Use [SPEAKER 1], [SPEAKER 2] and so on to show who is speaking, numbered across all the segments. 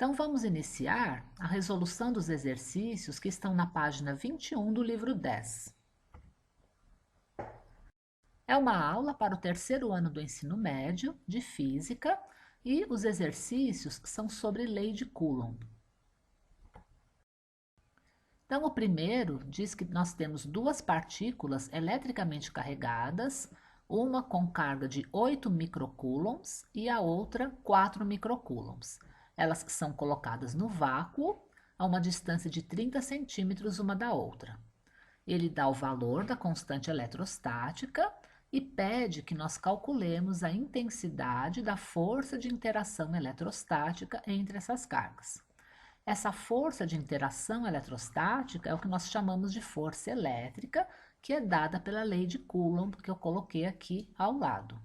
[SPEAKER 1] Então, vamos iniciar a resolução dos exercícios que estão na página 21 do livro 10. É uma aula para o terceiro ano do ensino médio de física e os exercícios são sobre lei de Coulomb. Então, o primeiro diz que nós temos duas partículas eletricamente carregadas, uma com carga de 8 microcoulombs e a outra 4 microcoulombs. Elas são colocadas no vácuo a uma distância de 30 centímetros uma da outra. Ele dá o valor da constante eletrostática e pede que nós calculemos a intensidade da força de interação eletrostática entre essas cargas. Essa força de interação eletrostática é o que nós chamamos de força elétrica, que é dada pela lei de Coulomb, que eu coloquei aqui ao lado.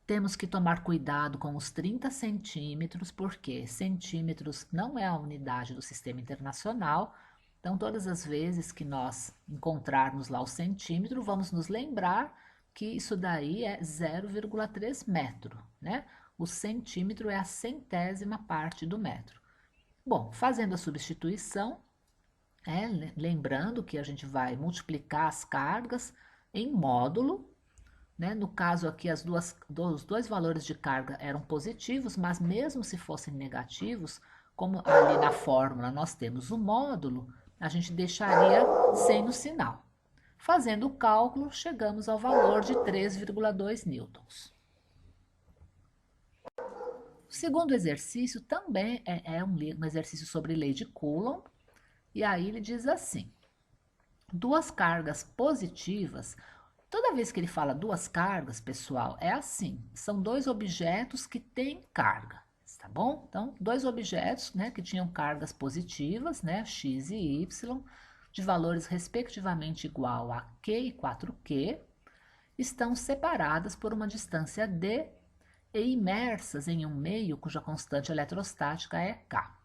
[SPEAKER 1] Temos que tomar cuidado com os 30 centímetros, porque centímetros não é a unidade do sistema internacional. Então, todas as vezes que nós encontrarmos lá o centímetro, vamos nos lembrar que isso daí é 0,3 metro, né? O centímetro é a centésima parte do metro. Bom, fazendo a substituição, lembrando que a gente vai multiplicar as cargas em módulo, né? No caso aqui, os dois valores de carga eram positivos, mas mesmo se fossem negativos, como ali na fórmula nós temos o módulo, a gente deixaria sem o sinal. Fazendo o cálculo, chegamos ao valor de 3,2 newtons. O segundo exercício também é um exercício sobre lei de Coulomb, e aí ele diz assim: duas cargas positivas. Toda vez que ele fala duas cargas, pessoal, é assim: são dois objetos que têm carga, tá bom? Então, dois objetos, né, que tinham cargas positivas, né, x e y, de valores respectivamente igual a q e 4q, estão separadas por uma distância d e imersas em um meio cuja constante eletrostática é K.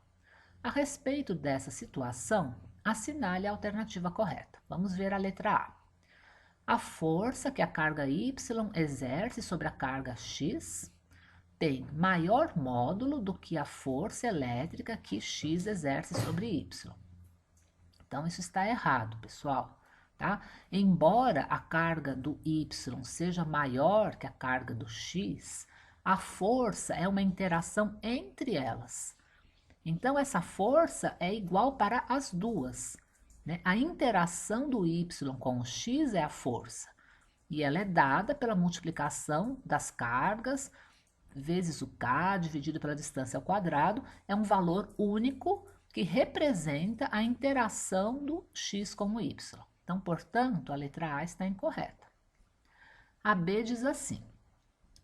[SPEAKER 1] A respeito dessa situação, assinale a alternativa correta. Vamos ver a letra A. A força que a carga Y exerce sobre a carga X tem maior módulo do que a força elétrica que X exerce sobre Y. Então, isso está errado, pessoal. Tá? Embora a carga do Y seja maior que a carga do X, a força é uma interação entre elas. Então, essa força é igual para as duas, né? A interação do Y com o X é a força, e ela é dada pela multiplicação das cargas vezes o K dividido pela distância ao quadrado, é um valor único que representa a interação do X com o Y. Então, portanto, a letra A está incorreta. A B diz assim: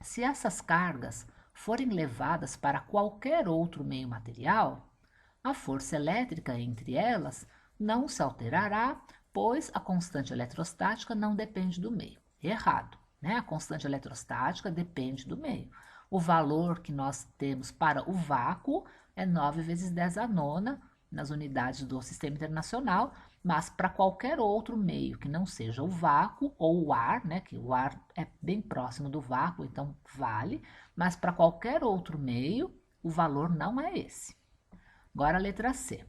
[SPEAKER 1] se essas cargas forem levadas para qualquer outro meio material, a força elétrica entre elas não se alterará, pois a constante eletrostática não depende do meio. Errado, né? A constante eletrostática depende do meio. O valor que nós temos para o vácuo é 9 vezes 10 a nona, nas unidades do Sistema Internacional, mas para qualquer outro meio que não seja o vácuo ou o ar, né, que o ar é bem próximo do vácuo, então vale, mas para qualquer outro meio, o valor não é esse. Agora a letra C.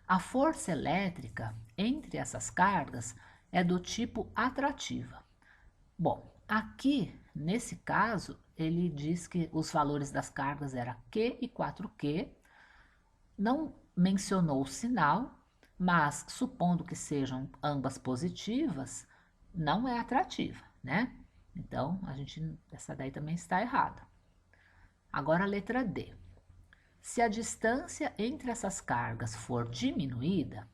[SPEAKER 1] A força elétrica entre essas cargas é do tipo atrativa. Bom, aqui, nesse caso, ele diz que os valores das cargas eram Q e 4Q, não mencionou o sinal, mas supondo que sejam ambas positivas, não é atrativa, né? Então, essa daí também está errada. Agora a letra D. Se a distância entre essas cargas for diminuída,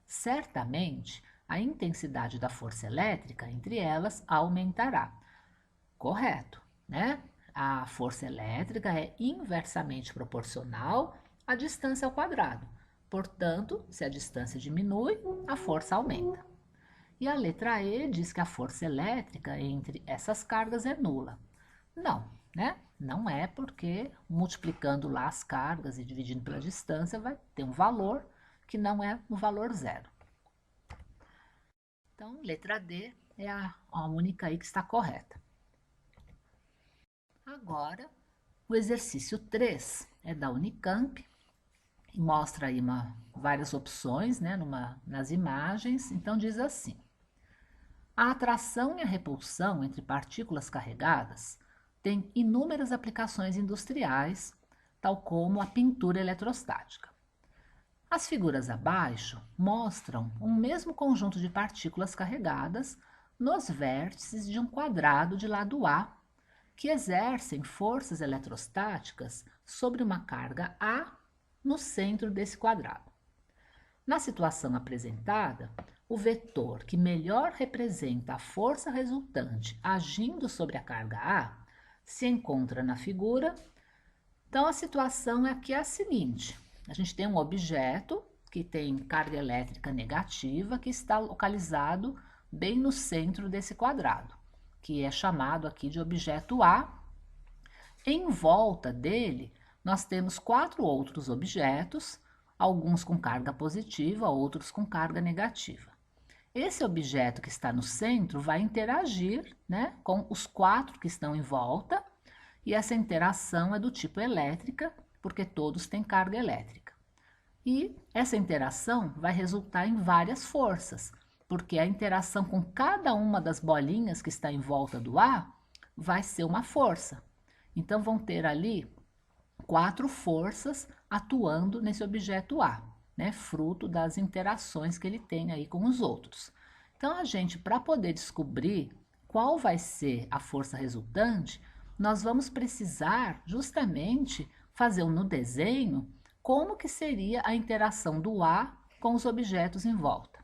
[SPEAKER 1] certamente a intensidade da força elétrica entre elas aumentará. Correto, né? A força elétrica é inversamente proporcional à distância ao quadrado. Portanto, se a distância diminui, a força aumenta. E a letra E diz que a força elétrica entre essas cargas é nula. Não, né? Não é, porque multiplicando lá as cargas e dividindo pela distância vai ter um valor que não é o valor zero. Então, letra D é a única aí que está correta. Agora, O exercício 3 é da Unicamp e mostra aí várias opções, né, nas imagens. Então diz assim: a atração e a repulsão entre partículas carregadas tem inúmeras aplicações industriais, tal como a pintura eletrostática. As figuras abaixo mostram um mesmo conjunto de partículas carregadas nos vértices de um quadrado de lado A, que exercem forças eletrostáticas sobre uma carga A no centro desse quadrado. Na situação apresentada, o vetor que melhor representa a força resultante agindo sobre a carga A se encontra na figura. Então, a situação aqui é a seguinte: a gente tem um objeto que tem carga elétrica negativa que está localizado bem no centro desse quadrado, que é chamado aqui de objeto A. Em volta dele, nós temos 4 outros objetos, alguns com carga positiva, outros com carga negativa. Esse objeto que está no centro vai interagir, né, com os 4 que estão em volta, e essa interação é do tipo elétrica, porque todos têm carga elétrica. E essa interação vai resultar em várias forças, porque a interação com cada uma das bolinhas que está em volta do A vai ser uma força. Então, vão ter ali 4 forças atuando nesse objeto A, né, fruto das interações que ele tem aí com os outros. Então, a gente, para poder descobrir qual vai ser a força resultante, nós vamos precisar justamente fazer no desenho como que seria a interação do A com os objetos em volta.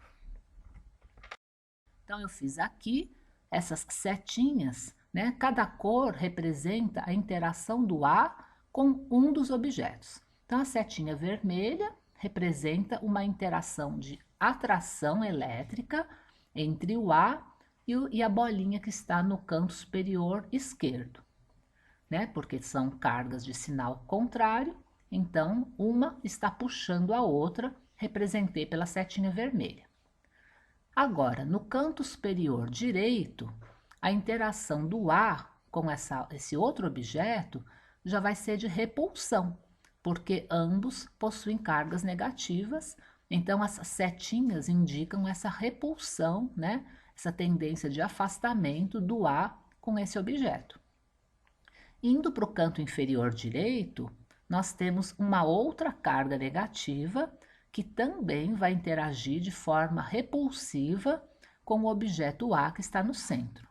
[SPEAKER 1] Então, eu fiz aqui essas setinhas, né? Cada cor representa a interação do A com um dos objetos. Então, a setinha vermelha representa uma interação de atração elétrica entre o A e a bolinha que está no canto superior esquerdo, né? Porque são cargas de sinal contrário, então uma está puxando a outra, representei pela setinha vermelha. Agora, no canto superior direito, a interação do A com esse outro objeto já vai ser de repulsão, porque ambos possuem cargas negativas, então as setinhas indicam essa repulsão, né? Essa tendência de afastamento do A com esse objeto. Indo para o canto inferior direito, nós temos uma outra carga negativa que também vai interagir de forma repulsiva com o objeto A que está no centro.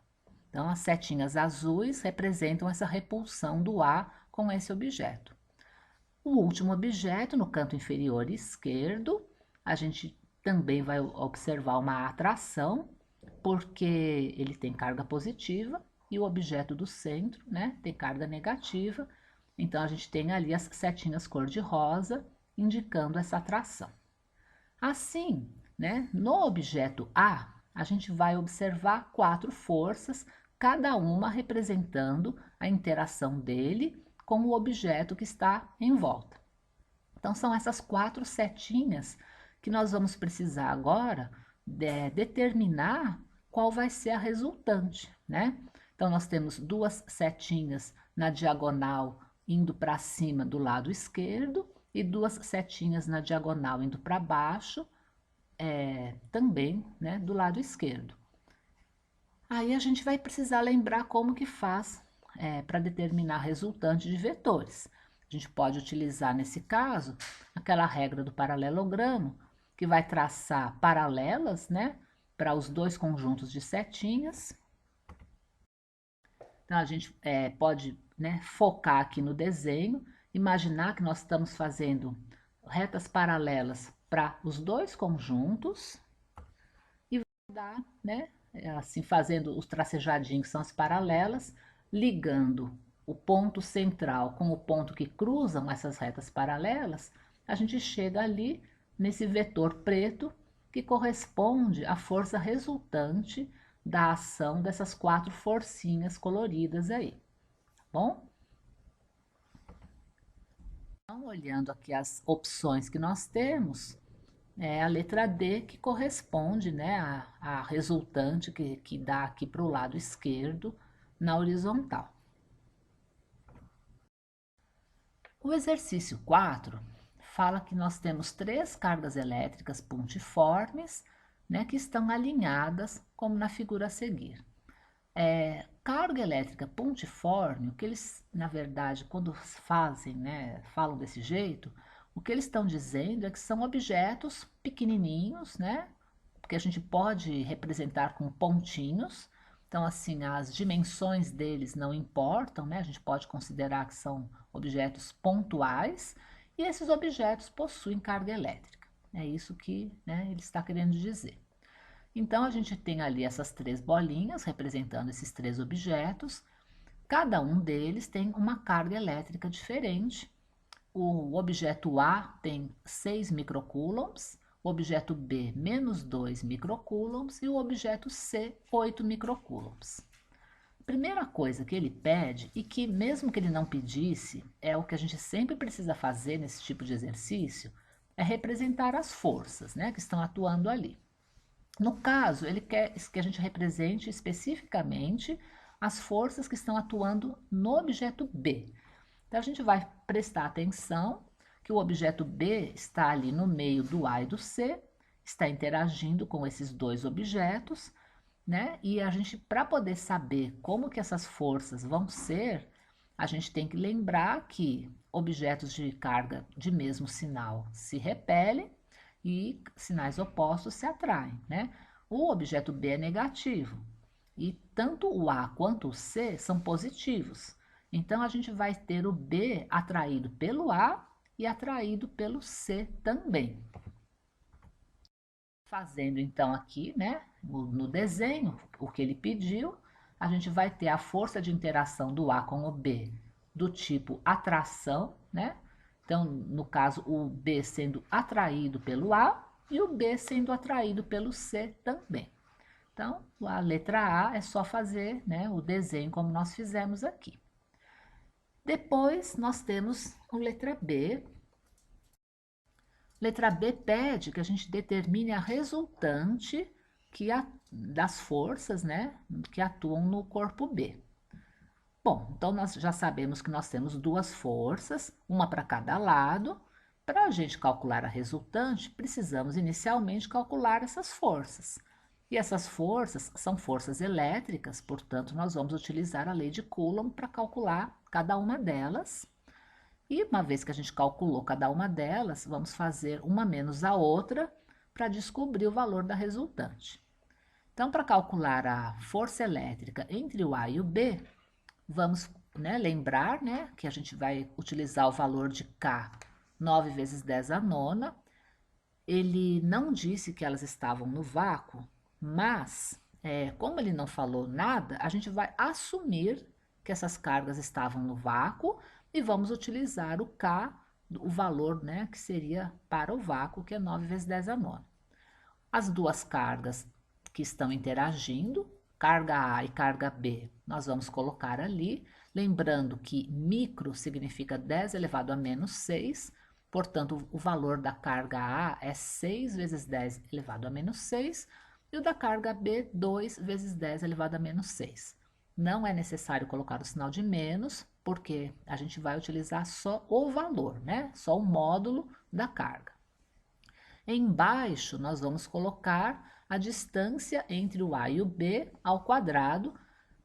[SPEAKER 1] Então, as setinhas azuis representam essa repulsão do A com esse objeto. O último objeto, no canto inferior esquerdo, a gente também vai observar uma atração, porque ele tem carga positiva, e o objeto do centro, né, tem carga negativa. Então, a gente tem ali as setinhas cor-de-rosa, indicando essa atração. Assim, né, no objeto A, a gente vai observar 4 forças, cada uma representando a interação dele com o objeto que está em volta. Então, são essas 4 setinhas que nós vamos precisar agora determinar qual vai ser a resultante, né? Então, nós temos 2 setinhas na diagonal indo para cima do lado esquerdo e 2 setinhas na diagonal indo para baixo, também, né, do lado esquerdo. Aí a gente vai precisar lembrar como que faz para determinar a resultante de vetores. A gente pode utilizar, nesse caso, aquela regra do paralelogramo, que vai traçar paralelas, né, para os 2 conjuntos de setinhas. Então, a gente pode, né, focar aqui no desenho, imaginar que nós estamos fazendo retas paralelas para os 2 conjuntos e vai dar, né, assim, fazendo os tracejadinhos, que são as paralelas, ligando o ponto central com o ponto que cruzam essas retas paralelas, a gente chega ali nesse vetor preto que corresponde à força resultante da ação dessas 4 forcinhas coloridas aí, tá bom? Então, olhando aqui as opções que nós temos, é a letra D que corresponde, né, a resultante que dá aqui para o lado esquerdo na horizontal. O exercício 4 fala que nós temos 3 cargas elétricas pontiformes, né, que estão alinhadas, como na figura a seguir. Carga elétrica pontiforme, o que eles, na verdade, quando fazem, né, falam desse jeito, o que eles estão dizendo é que são objetos pequenininhos, né, porque a gente pode representar com pontinhos. Então, assim, as dimensões deles não importam, né? A gente pode considerar que são objetos pontuais e esses objetos possuem carga elétrica. É isso que, né, ele está querendo dizer. Então, a gente tem ali essas 3 bolinhas representando esses 3 objetos. Cada um deles tem uma carga elétrica diferente. O objeto A tem 6 microcoulombs, o objeto B, menos 2 microcoulombs e o objeto C, 8 microcoulombs. A primeira coisa que ele pede, e que mesmo que ele não pedisse, é o que a gente sempre precisa fazer nesse tipo de exercício, é representar as forças, né, que estão atuando ali. No caso, ele quer que a gente represente especificamente as forças que estão atuando no objeto B. Então, a gente vai prestar atenção que o objeto B está ali no meio do A e do C, está interagindo com esses 2 objetos, né? E a gente, para poder saber como que essas forças vão ser, a gente tem que lembrar que objetos de carga de mesmo sinal se repelem e sinais opostos se atraem, né? O objeto B é negativo e tanto o A quanto o C são positivos. Então, a gente vai ter o B atraído pelo A e atraído pelo C também. Fazendo então aqui, né, no desenho, o que ele pediu, a gente vai ter a força de interação do A com o B do tipo atração, né? Então, no caso, o B sendo atraído pelo A e o B sendo atraído pelo C também. Então, a letra A é só fazer, né, o desenho como nós fizemos aqui. Depois, nós temos a letra B. Letra B pede que a gente determine a resultante das forças, né, que atuam no corpo B. Bom, então nós já sabemos que nós temos 2 forças, uma para cada lado. Para a gente calcular a resultante, precisamos inicialmente calcular essas forças. E essas forças são forças elétricas, portanto, nós vamos utilizar a lei de Coulomb para calcular cada uma delas. E uma vez que a gente calculou cada uma delas, vamos fazer uma menos a outra para descobrir o valor da resultante. Então, para calcular a força elétrica entre o A e o B, vamos, né, lembrar, né, que a gente vai utilizar o valor de K, 9 vezes 10 a nona. Ele não disse que elas estavam no vácuo, mas, como ele não falou nada, a gente vai assumir que essas cargas estavam no vácuo e vamos utilizar o K, o valor, né, que seria para o vácuo, que é 9 vezes 10 a nona. As 2 cargas que estão interagindo, carga A e carga B, nós vamos colocar ali, lembrando que micro significa 10 elevado a menos 6, portanto, o valor da carga A é 6 vezes 10 elevado a menos 6, e o da carga B, 2 vezes 10 elevado a menos 6. Não é necessário colocar o sinal de menos, porque a gente vai utilizar só o valor, né? Só o módulo da carga. Embaixo, nós vamos colocar a distância entre o A e o B ao quadrado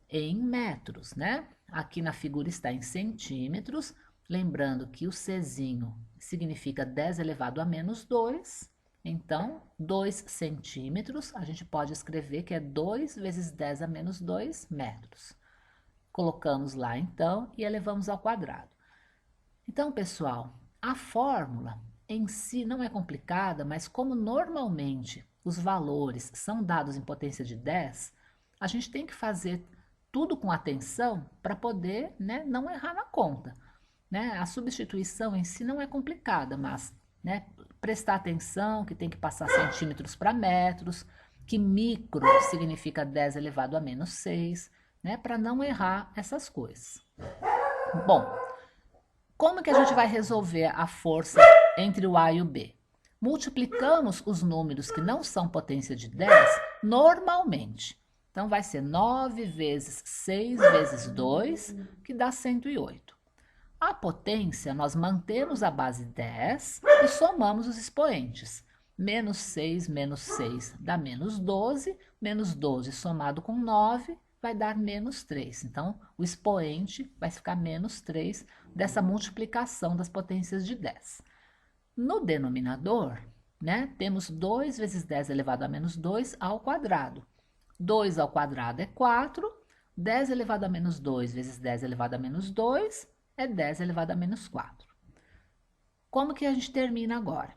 [SPEAKER 1] em metros, né? Aqui na figura está em centímetros, lembrando que o Czinho significa 10 elevado a menos 2, então 2 centímetros, a gente pode escrever que é 2 vezes 10 a menos 2 metros. Colocamos lá então e elevamos ao quadrado. Então, pessoal, a fórmula em si não é complicada, mas como normalmente os valores são dados em potência de 10, a gente tem que fazer tudo com atenção para poder, né, não errar na conta. Né? A substituição em si não é complicada, mas, né, prestar atenção que tem que passar centímetros para metros, que micro significa 10 elevado a menos 6, né, para não errar essas coisas. Bom, como que a gente vai resolver a força entre o A e o B? Multiplicamos os números que não são potência de 10 normalmente. Então, vai ser 9 vezes 6 vezes 2, que dá 108. A potência, nós mantemos a base 10 e somamos os expoentes. Menos 6 dá menos 12 somado com 9 vai dar menos 3. Então, o expoente vai ficar menos 3 dessa multiplicação das potências de 10. No denominador, né, temos 2 vezes 10 elevado a menos 2 ao quadrado. 2 ao quadrado é 4, 10 elevado a menos 2 vezes 10 elevado a menos 2 é 10 elevado a menos 4. Como que a gente termina agora?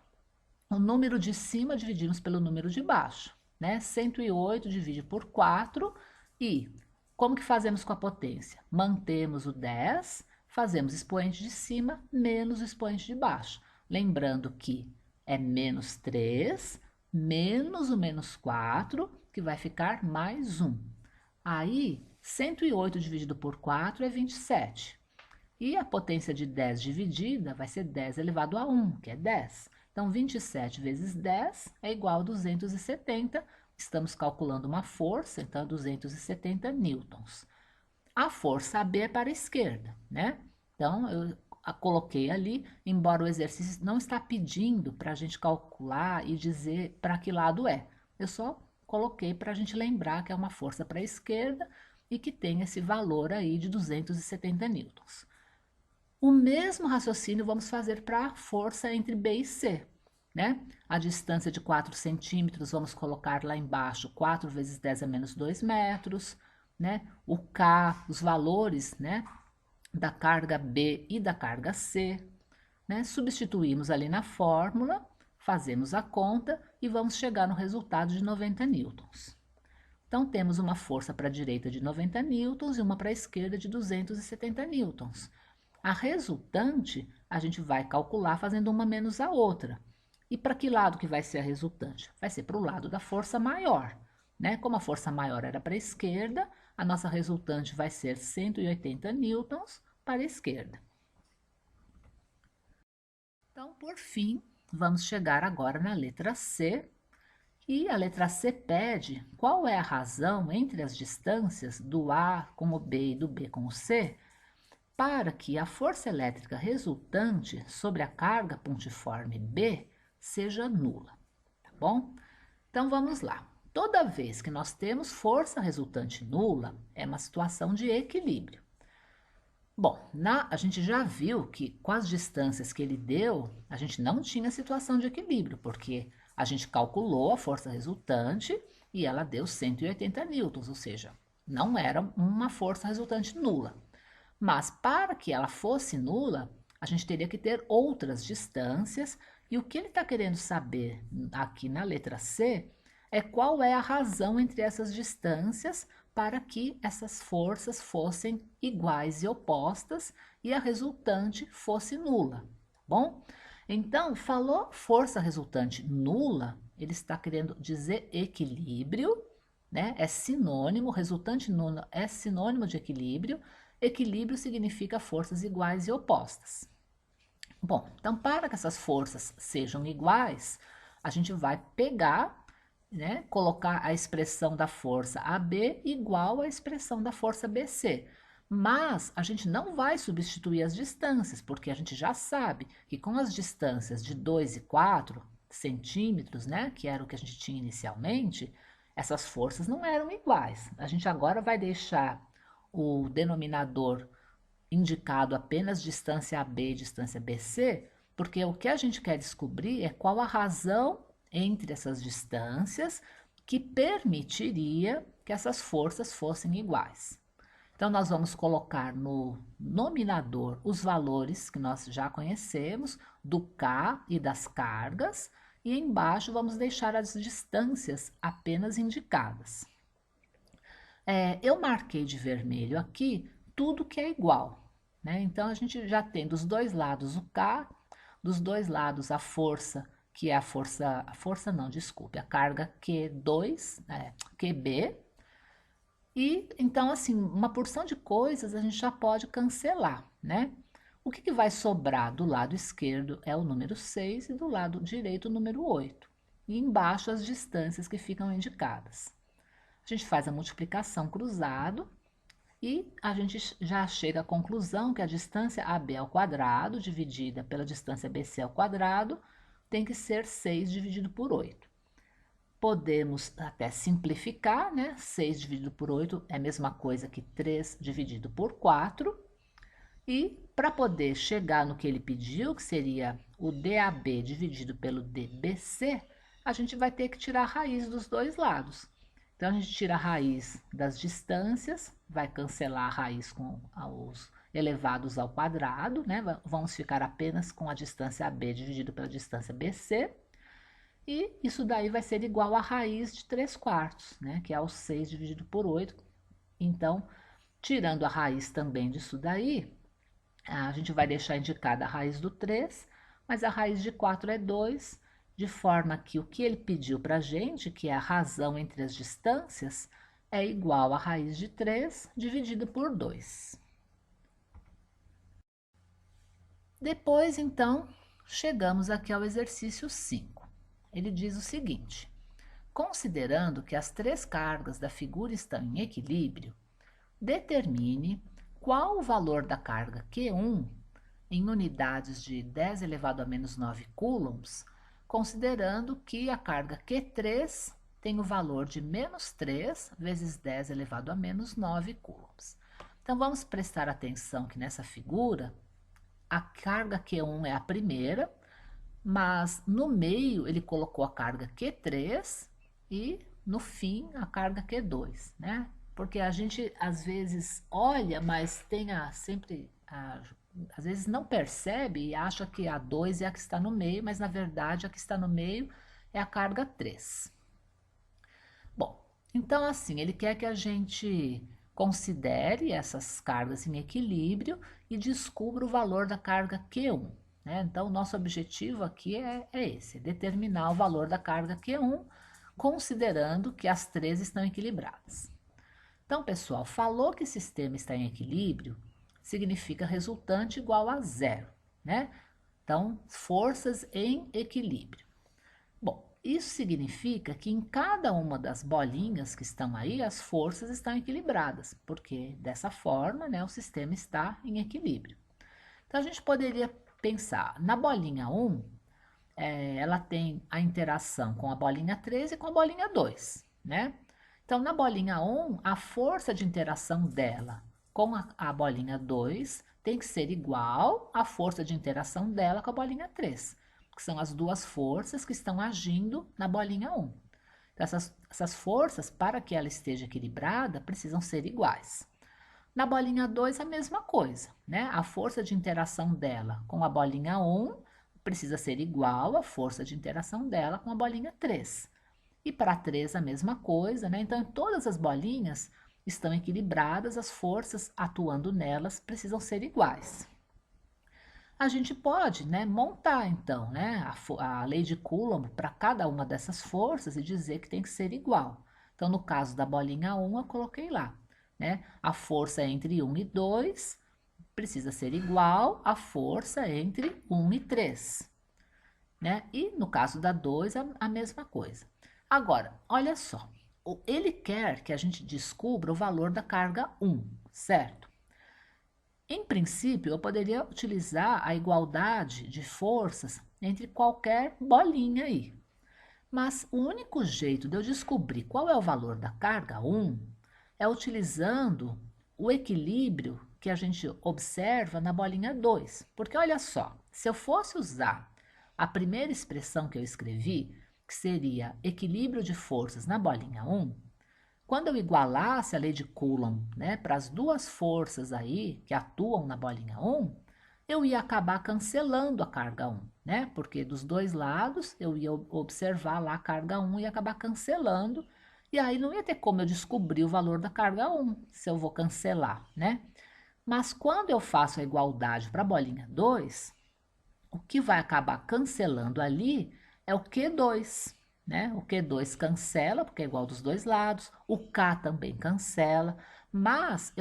[SPEAKER 1] O número de cima dividimos pelo número de baixo, né? 108 divide por 4 e como que fazemos com a potência? Mantemos o 10, fazemos expoente de cima menos o expoente de baixo. Lembrando que é menos 3 menos o menos 4, que vai ficar mais 1. Aí, 108 dividido por 4 é 27. E a potência de 10 dividida vai ser 10 elevado a 1, que é 10. Então, 27 vezes 10 é igual a 270. Estamos calculando uma força, então, 270 newtons. A força AB é para a esquerda, né? Então, eu a coloquei ali, embora o exercício não está pedindo para a gente calcular e dizer para que lado é. Eu só coloquei para a gente lembrar que é uma força para a esquerda e que tem esse valor aí de 270 newtons. O mesmo raciocínio vamos fazer para a força entre B e C, né? A distância de 4 centímetros, vamos colocar lá embaixo 4 vezes 10 a menos 2 metros, né? O K, os valores, né? Da carga B e da carga C, né? Substituímos ali na fórmula, fazemos a conta e vamos chegar no resultado de 90 newtons. Então, temos uma força para a direita de 90 newtons e uma para a esquerda de 270 newtons. A resultante, a gente vai calcular fazendo uma menos a outra. E para que lado que vai ser a resultante? Vai ser para o lado da força maior, né? Como a força maior era para a esquerda, a nossa resultante vai ser 180 newtons para a esquerda. Então, por fim, vamos chegar agora na letra C. E a letra C pede qual é a razão entre as distâncias do A com o B e do B com o C para que a força elétrica resultante sobre a carga pontiforme B seja nula, tá bom? Então vamos lá. Toda vez que nós temos força resultante nula, é uma situação de equilíbrio. Bom, a gente já viu que com as distâncias que ele deu, a gente não tinha situação de equilíbrio, porque a gente calculou a força resultante e ela deu 180 newtons, ou seja, não era uma força resultante nula. Mas para que ela fosse nula, a gente teria que ter outras distâncias, e o que ele está querendo saber aqui na letra C é qual é a razão entre essas distâncias para que essas forças fossem iguais e opostas e a resultante fosse nula, tá bom? Então, falou força resultante nula, ele está querendo dizer equilíbrio, né? É sinônimo, resultante nula é sinônimo de equilíbrio. Equilíbrio significa forças iguais e opostas. Bom, então para que essas forças sejam iguais, a gente vai pegar, né, colocar a expressão da força AB igual à expressão da força BC. Mas a gente não vai substituir as distâncias, porque a gente já sabe que com as distâncias de 2 e 4 centímetros, né, que era o que a gente tinha inicialmente, essas forças não eram iguais. A gente agora vai deixar o denominador indicado apenas distância AB e distância BC, porque o que a gente quer descobrir é qual a razão entre essas distâncias que permitiria que essas forças fossem iguais. Então, nós vamos colocar no nominador os valores que nós já conhecemos, do K e das cargas, e embaixo vamos deixar as distâncias apenas indicadas. Eu marquei de vermelho aqui tudo que é igual, né? Então, a gente já tem dos dois lados o K, dos dois lados a força, que é a força não, desculpe, a carga Q2, QB. E, então, assim, uma porção de coisas a gente já pode cancelar, né? O que vai sobrar do lado esquerdo é o número 6 e do lado direito o número 8. E embaixo as distâncias que ficam indicadas. A gente faz a multiplicação cruzado E a gente já chega à conclusão que a distância AB ao quadrado, dividida pela distância BC ao quadrado, tem que ser 6 dividido por 8. Podemos até simplificar, né? 6 dividido por 8 é a mesma coisa que 3 dividido por 4. E para poder chegar no que ele pediu, que seria o DAB dividido pelo DBC, a gente vai ter que tirar a raiz dos dois lados. Então, a gente tira a raiz das distâncias, vai cancelar a raiz com os elevados ao quadrado, né? Vamos ficar apenas com a distância AB dividido pela distância BC. E isso daí vai ser igual à raiz de 3 quartos, né? Que é o 6 dividido por 8. Então, tirando a raiz também disso daí, a gente vai deixar indicada a raiz do 3, mas a raiz de 4 é 2, de forma que o que ele pediu para a gente, que é a razão entre as distâncias, é igual à raiz de 3 dividido por 2. Depois, então, chegamos aqui ao exercício 5. Ele diz o seguinte: considerando que as três cargas da figura estão em equilíbrio, determine qual o valor da carga Q1 em unidades de 10 elevado a menos 9 coulombs, considerando que a carga Q3 tem o valor de menos 3 vezes 10 elevado a menos 9 coulombs. Então, vamos prestar atenção que nessa figura, a carga Q1 é a primeira, mas no meio ele colocou a carga Q3 e no fim a carga Q2, né? Porque a gente às vezes olha, mas às vezes não percebe e acha que a 2 é a que está no meio, mas na verdade a que está no meio é a carga 3. Bom, então assim, ele quer que a gente considere essas cargas em equilíbrio e descubra o valor da carga Q1. Né? Então, o nosso objetivo aqui é esse, determinar o valor da carga Q1, considerando que as três estão equilibradas. Então, pessoal, falou que o sistema está em equilíbrio, significa resultante igual a zero, né? Então, forças em equilíbrio. Bom, isso significa que em cada uma das bolinhas que estão aí, as forças estão equilibradas, porque dessa forma, né, o sistema está em equilíbrio. Então, a gente poderia pensar, na bolinha 1, ela tem a interação com a bolinha 3 e com a bolinha 2, né? Então, na bolinha 1, a força de interação dela com a bolinha 2 tem que ser igual à força de interação dela com a bolinha 3, que são as duas forças que estão agindo na bolinha 1. Então, essas forças, para que ela esteja equilibrada, precisam ser iguais. Na bolinha 2, a mesma coisa, né? A força de interação dela com a bolinha 1 precisa ser igual à força de interação dela com a bolinha 3. E para 3 a mesma coisa, né? Então, todas as bolinhas estão equilibradas, as forças atuando nelas precisam ser iguais. A gente pode, né, montar então, né, a lei de Coulomb para cada uma dessas forças e dizer que tem que ser igual. Então, no caso da bolinha 1, eu coloquei lá, né? A força entre 1 e 2 precisa ser igual à força entre 1 e 3, né? E no caso da 2, a mesma coisa. Agora, olha só, ele quer que a gente descubra o valor da carga 1, certo? Em princípio, eu poderia utilizar a igualdade de forças entre qualquer bolinha aí. Mas o único jeito de eu descobrir qual é o valor da carga 1 é utilizando o equilíbrio que a gente observa na bolinha 2. Porque olha só, se eu fosse usar a primeira expressão que eu escrevi, que seria equilíbrio de forças na bolinha 1, quando eu igualasse a lei de Coulomb, né, para as duas forças aí que atuam na bolinha 1, eu ia acabar cancelando a carga 1, né? Porque dos dois lados eu ia observar lá a carga 1 e acabar cancelando, e aí não ia ter como eu descobrir o valor da carga 1 se eu vou cancelar, né? Mas quando eu faço a igualdade para a bolinha 2, o que vai acabar cancelando ali é o Q2, né? O Q2 cancela, porque é igual dos dois lados, o K também cancela, mas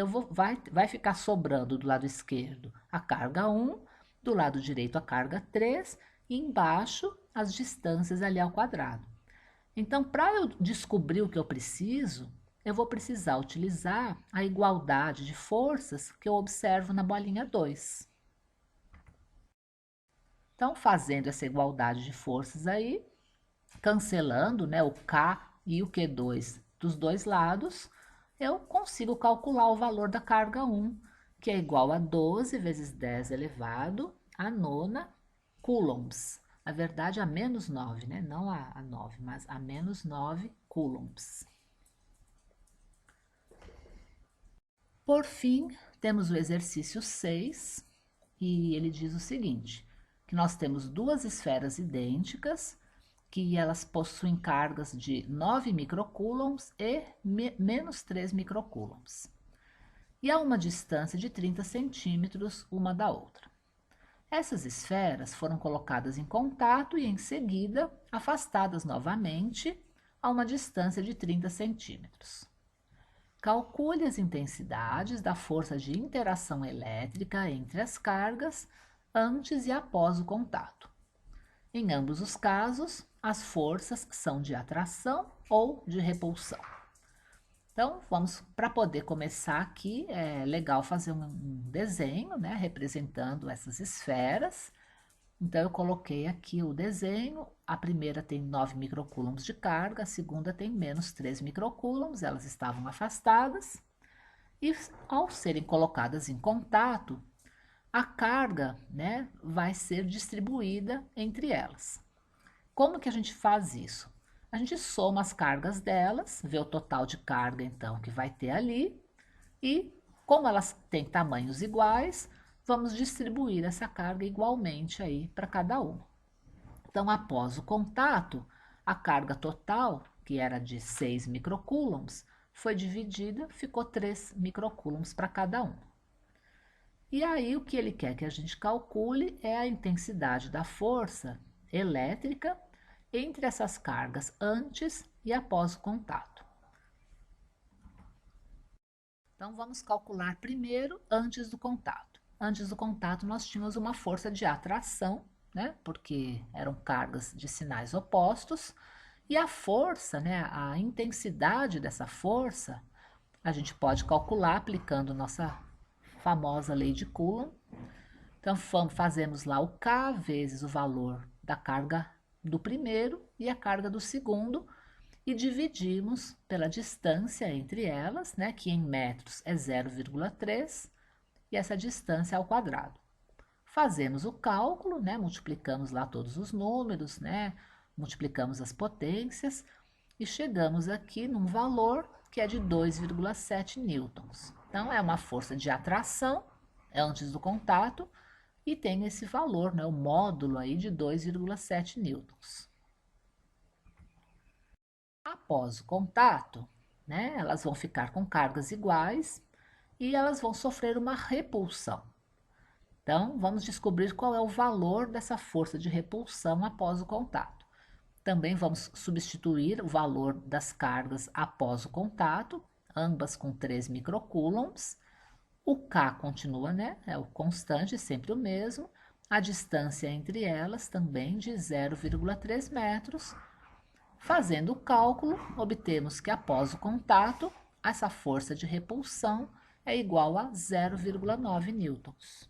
[SPEAKER 1] vai ficar sobrando do lado esquerdo a carga 1, do lado direito a carga 3 e embaixo as distâncias ali ao quadrado. Então, para eu descobrir o que eu preciso, eu vou precisar utilizar a igualdade de forças que eu observo na bolinha 2. Então, fazendo essa igualdade de forças aí, cancelando, né, o K e o Q2 dos dois lados, eu consigo calcular o valor da carga 1, que é igual a 12 vezes 10 elevado a nona coulombs. Na verdade, a menos 9, né? Não a 9, mas a menos 9 coulombs. Por fim, temos o exercício 6, e ele diz o seguinte, que nós temos duas esferas idênticas, que elas possuem cargas de 9 microcoulombs e menos 3 microcoulombs. E a uma distância de 30 centímetros uma da outra. Essas esferas foram colocadas em contato e, em seguida, afastadas novamente a uma distância de 30 centímetros. Calcule as intensidades da força de interação elétrica entre as cargas antes e após o contato. Em ambos os casos, as forças são de atração ou de repulsão. Então, vamos, para poder começar aqui, é legal fazer um desenho, né, representando essas esferas. Então, eu coloquei aqui o desenho, a primeira tem 9 microcoulombs de carga, a segunda tem menos 3 microcoulombs, elas estavam afastadas. E ao serem colocadas em contato, a carga, né, vai ser distribuída entre elas. Como que a gente faz isso? A gente soma as cargas delas, vê o total de carga então que vai ter ali, e como elas têm tamanhos iguais, vamos distribuir essa carga igualmente aí para cada uma. Então, após o contato, a carga total, que era de 6 microcoulombs, foi dividida, ficou 3 microcoulombs para cada um. E aí, o que ele quer que a gente calcule é a intensidade da força elétrica entre essas cargas antes e após o contato. Então, vamos calcular primeiro antes do contato. Antes do contato, nós tínhamos uma força de atração, né? Porque eram cargas de sinais opostos. E a força, né? A intensidade dessa força, a gente pode calcular aplicando nossa famosa lei de Coulomb. Então, fazemos lá o K vezes o valor da carga do primeiro e a carga do segundo, e dividimos pela distância entre elas, né, que em metros é 0,3, e essa distância ao quadrado. Fazemos o cálculo, né, multiplicamos lá todos os números, né, multiplicamos as potências, e chegamos aqui num valor que é de 2,7 newtons. Então, é uma força de atração antes do contato, e tem esse valor, né, o módulo aí de 2,7 newtons. Após o contato, né, elas vão ficar com cargas iguais e elas vão sofrer uma repulsão. Então, vamos descobrir qual é o valor dessa força de repulsão após o contato. Também vamos substituir o valor das cargas após o contato, ambas com 3 microcoulombs. O K continua, né? É o constante, sempre o mesmo. A distância entre elas também de 0,3 metros. Fazendo o cálculo, obtemos que após o contato, essa força de repulsão é igual a 0,9 newtons.